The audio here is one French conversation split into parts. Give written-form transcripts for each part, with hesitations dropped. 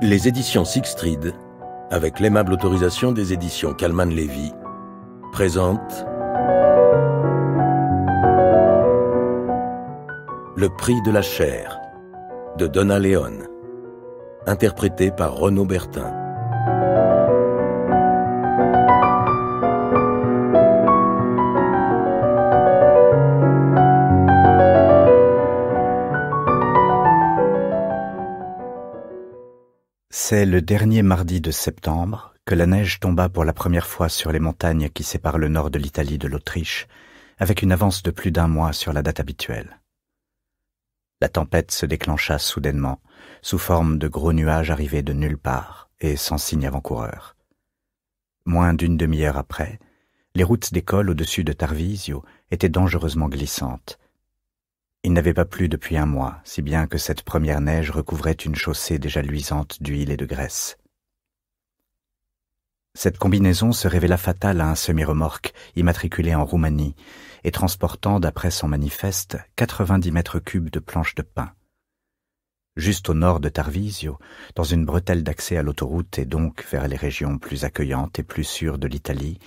Les éditions Sixtrid, avec l'aimable autorisation des éditions Calman Lévy, présentent Le prix de la chair de Donna Leon, interprété par Renaud Bertin. C'est le dernier mardi de septembre que la neige tomba pour la première fois sur les montagnes qui séparent le nord de l'Italie de l'Autriche, avec une avance de plus d'1 mois sur la date habituelle. La tempête se déclencha soudainement, sous forme de gros nuages arrivés de nulle part et sans signe avant-coureur. Moins d'une demi-heure après, les routes des cols au-dessus de Tarvisio étaient dangereusement glissantes. Il n'avait pas plu depuis 1 mois, si bien que cette première neige recouvrait une chaussée déjà luisante d'huile et de graisse. Cette combinaison se révéla fatale à un semi-remorque immatriculé en Roumanie et transportant, d'après son manifeste, 90 mètres cubes de planches de pin. Juste au nord de Tarvisio, dans une bretelle d'accès à l'autoroute et donc vers les régions plus accueillantes et plus sûres de l'Italie,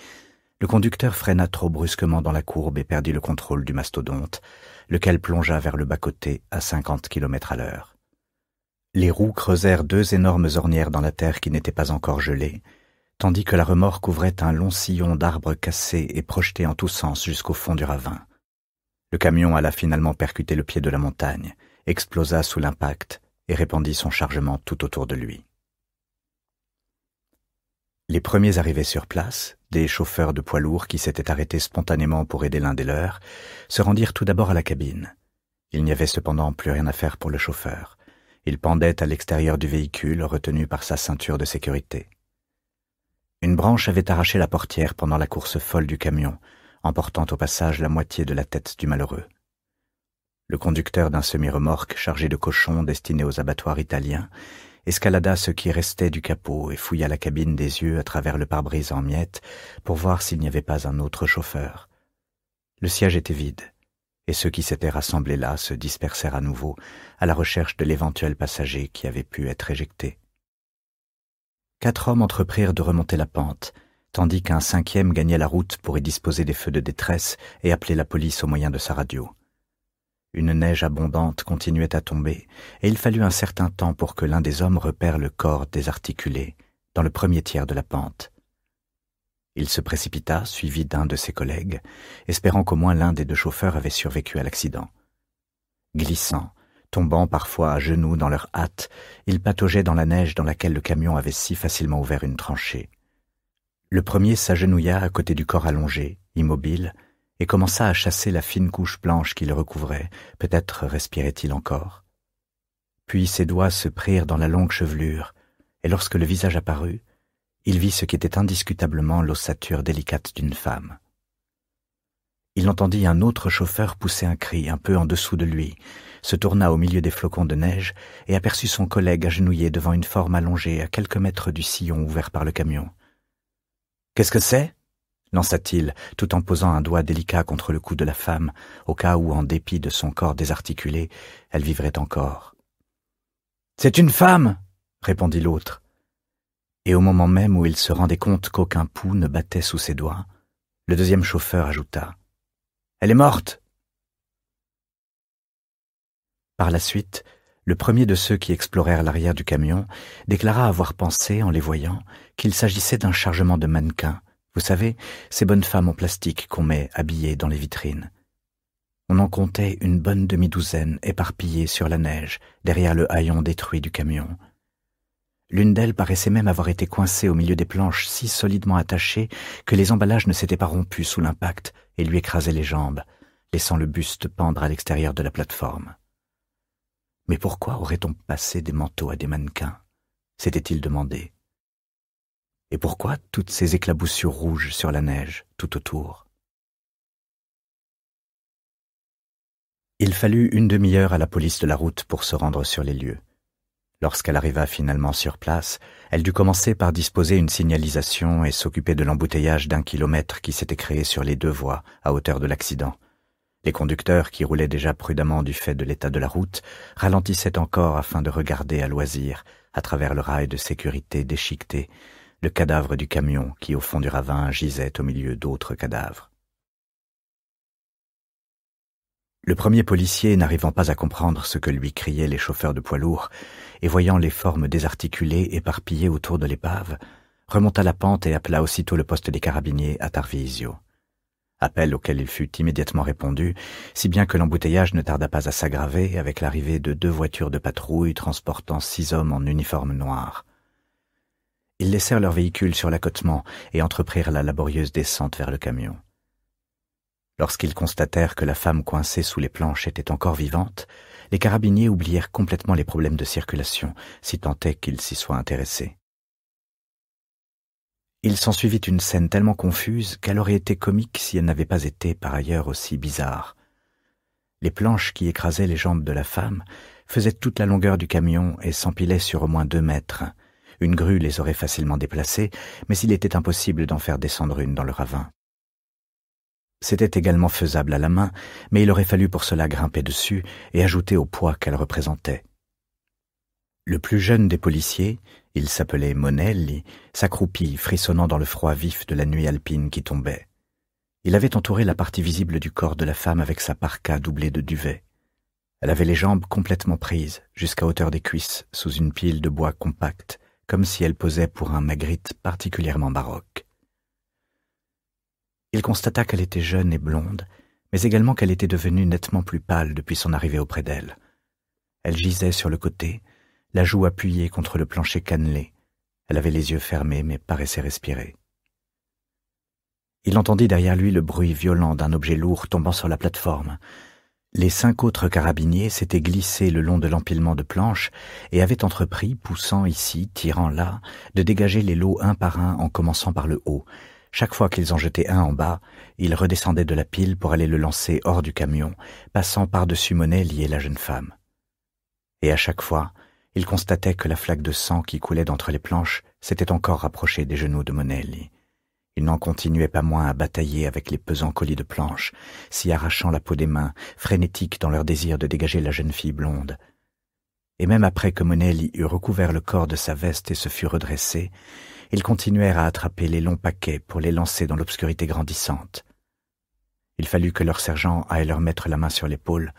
le conducteur freina trop brusquement dans la courbe et perdit le contrôle du mastodonte, lequel plongea vers le bas-côté à 50 km/h. Les roues creusèrent 2 énormes ornières dans la terre qui n'était pas encore gelée, tandis que la remorque couvrait un long sillon d'arbres cassés et projetés en tous sens jusqu'au fond du ravin. Le camion alla finalement percuter le pied de la montagne, explosa sous l'impact et répandit son chargement tout autour de lui. Les premiers arrivés sur place, des chauffeurs de poids lourds qui s'étaient arrêtés spontanément pour aider l'un des leurs, se rendirent tout d'abord à la cabine. Il n'y avait cependant plus rien à faire pour le chauffeur. Il pendait à l'extérieur du véhicule, retenu par sa ceinture de sécurité. Une branche avait arraché la portière pendant la course folle du camion, emportant au passage la moitié de la tête du malheureux. Le conducteur d'un semi-remorque chargé de cochons destinés aux abattoirs italiens escalada ce qui restait du capot et fouilla la cabine des yeux à travers le pare-brise en miettes pour voir s'il n'y avait pas un autre chauffeur. Le siège était vide, et ceux qui s'étaient rassemblés là se dispersèrent à nouveau à la recherche de l'éventuel passager qui avait pu être éjecté. 4 hommes entreprirent de remonter la pente, tandis qu'un 5e gagnait la route pour y disposer des feux de détresse et appeler la police au moyen de sa radio. Une neige abondante continuait à tomber, et il fallut un certain temps pour que l'un des hommes repère le corps désarticulé, dans le premier tiers de la pente. Il se précipita, suivi d'un de ses collègues, espérant qu'au moins l'un des 2 chauffeurs avait survécu à l'accident. Glissant, tombant parfois à genoux dans leur hâte, ils pataugeaient dans la neige dans laquelle le camion avait si facilement ouvert une tranchée. Le premier s'agenouilla à côté du corps allongé, immobile, et commença à chasser la fine couche blanche qui le recouvrait, peut-être respirait-il encore. Puis ses doigts se prirent dans la longue chevelure, et lorsque le visage apparut, il vit ce qui était indiscutablement l'ossature délicate d'une femme. Il entendit un autre chauffeur pousser un cri un peu en dessous de lui, se tourna au milieu des flocons de neige et aperçut son collègue agenouillé devant une forme allongée à quelques mètres du sillon ouvert par le camion. « Qu'est-ce que c'est ?» lança-t-il, tout en posant un doigt délicat contre le cou de la femme, au cas où, en dépit de son corps désarticulé, elle vivrait encore. « C'est une femme !» répondit l'autre. Et au moment même où il se rendait compte qu'aucun pouls ne battait sous ses doigts, le 2e chauffeur ajouta « Elle est morte !» Par la suite, le premier de ceux qui explorèrent l'arrière du camion déclara avoir pensé, en les voyant, qu'il s'agissait d'un chargement de mannequins. Vous savez, ces bonnes femmes en plastique qu'on met habillées dans les vitrines. On en comptait une bonne demi-douzaine éparpillées sur la neige, derrière le haillon détruit du camion. L'une d'elles paraissait même avoir été coincée au milieu des planches si solidement attachées que les emballages ne s'étaient pas rompus sous l'impact et lui écrasaient les jambes, laissant le buste pendre à l'extérieur de la plateforme. Mais pourquoi aurait-on passé des manteaux à des mannequins ? S'était-il demandé. Et pourquoi toutes ces éclaboussures rouges sur la neige, tout autour? Il fallut une demi-heure à la police de la route pour se rendre sur les lieux. Lorsqu'elle arriva finalement sur place, elle dut commencer par disposer une signalisation et s'occuper de l'embouteillage d'1 kilomètre qui s'était créé sur les 2 voies à hauteur de l'accident. Les conducteurs, qui roulaient déjà prudemment du fait de l'état de la route, ralentissaient encore afin de regarder à loisir, à travers le rail de sécurité déchiqueté, le cadavre du camion qui, au fond du ravin, gisait au milieu d'autres cadavres. Le premier policier, n'arrivant pas à comprendre ce que lui criaient les chauffeurs de poids lourds, et voyant les formes désarticulées éparpillées autour de l'épave, remonta la pente et appela aussitôt le poste des carabiniers à Tarvisio. Appel auquel il fut immédiatement répondu, si bien que l'embouteillage ne tarda pas à s'aggraver avec l'arrivée de 2 voitures de patrouille transportant 6 hommes en uniforme noir. Ils laissèrent leur véhicule sur l'accotement et entreprirent la laborieuse descente vers le camion. Lorsqu'ils constatèrent que la femme coincée sous les planches était encore vivante, les carabiniers oublièrent complètement les problèmes de circulation, si tant est qu'ils s'y soient intéressés. Il s'ensuivit une scène tellement confuse qu'elle aurait été comique si elle n'avait pas été par ailleurs aussi bizarre. Les planches qui écrasaient les jambes de la femme faisaient toute la longueur du camion et s'empilaient sur au moins 2 mètres. Une grue les aurait facilement déplacées, mais il était impossible d'en faire descendre une dans le ravin. C'était également faisable à la main, mais il aurait fallu pour cela grimper dessus et ajouter au poids qu'elle représentait. Le plus jeune des policiers, il s'appelait Monelli, s'accroupit, frissonnant dans le froid vif de la nuit alpine qui tombait. Il avait entouré la partie visible du corps de la femme avec sa parka doublée de duvet. Elle avait les jambes complètement prises, jusqu'à hauteur des cuisses, sous une pile de bois compacte, comme si elle posait pour un Magritte particulièrement baroque. Il constata qu'elle était jeune et blonde, mais également qu'elle était devenue nettement plus pâle depuis son arrivée auprès d'elle. Elle gisait sur le côté, la joue appuyée contre le plancher cannelé. Elle avait les yeux fermés, mais paraissait respirer. Il entendit derrière lui le bruit violent d'un objet lourd tombant sur la plateforme. Les 5 autres carabiniers s'étaient glissés le long de l'empilement de planches et avaient entrepris, poussant ici, tirant là, de dégager les lots un par un en commençant par le haut. Chaque fois qu'ils en jetaient un en bas, ils redescendaient de la pile pour aller le lancer hors du camion, passant par-dessus Monelli et la jeune femme. Et à chaque fois, il constatait que la flaque de sang qui coulait d'entre les planches s'était encore rapprochée des genoux de Monelli. Il n'en continuait pas moins à batailler avec les pesants colis de planches, s'y arrachant la peau des mains, frénétiques dans leur désir de dégager la jeune fille blonde. Et même après que Monelli eut recouvert le corps de sa veste et se fut redressé, ils continuèrent à attraper les longs paquets pour les lancer dans l'obscurité grandissante. Il fallut que leur sergent aille leur mettre la main sur l'épaule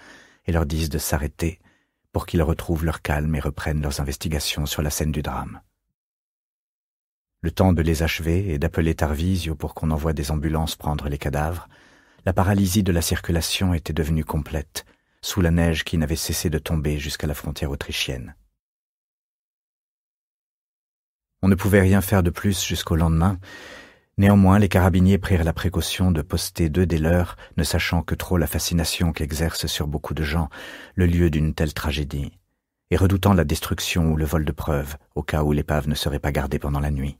et leur dise de s'arrêter pour qu'ils retrouvent leur calme et reprennent leurs investigations sur la scène du drame. Le temps de les achever et d'appeler Tarvisio pour qu'on envoie des ambulances prendre les cadavres, la paralysie de la circulation était devenue complète, sous la neige qui n'avait cessé de tomber jusqu'à la frontière autrichienne. On ne pouvait rien faire de plus jusqu'au lendemain. Néanmoins, les carabiniers prirent la précaution de poster 2 des leurs, ne sachant que trop la fascination qu'exerce sur beaucoup de gens le lieu d'une telle tragédie, et redoutant la destruction ou le vol de preuves, au cas où l'épave ne serait pas gardée pendant la nuit.